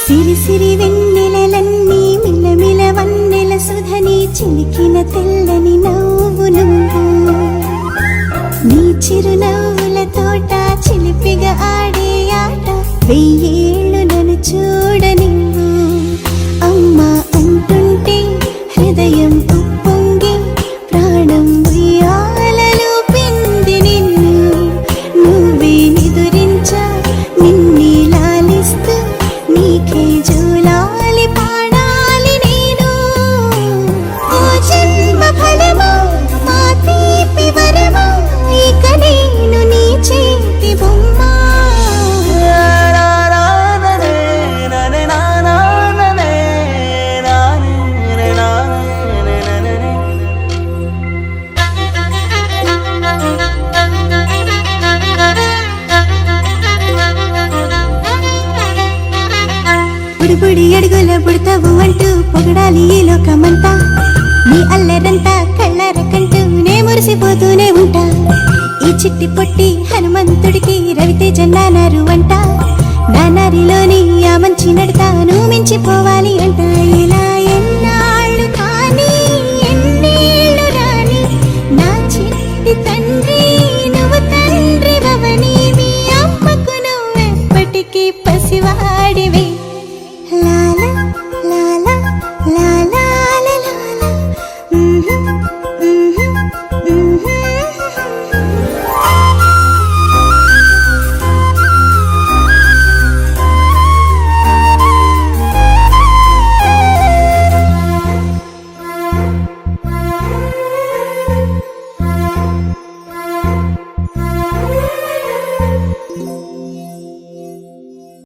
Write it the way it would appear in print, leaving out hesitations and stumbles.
సిరి సిరి వెన్నెలలన్నీ మిలమిల వన్నెల సుధని చిలికిన తెల్లని నవ్వు నువ్వు నీ చిరునవ్వుల తోట చిలిపిగా ఆడే ఆట వెయ్యేళ్ళు నన్ను చూడ నువ్వు అమ్మా అంటుంటే హృదయం ఉప్పొంగి ప్రాణం ఉయ్యాలలో పింది నిన్ను నువ్వే నిదురించా నిన్నే లాలిస్తూ నీకే జూలాలి పాడాలి నేను ఓ జన్మ ఫలమా మా తీపి వరమా ఇక నేను నీ చేతి బొమ్మ. బుడి అడుగుల పుడతావు అంటూ పొగడాలి ఈ లోకమంతా నీ అల్లరంతా కళ్ళారకంటూ నే మురిసిపోతూనే ఉంటా ఈ చిట్టి పొట్టి హనుమంతుడికి రవితేజ నానారు అంట నా నారిలోని ఆ మంచి నడతా నువ్వు మించిపోవాలి అంట.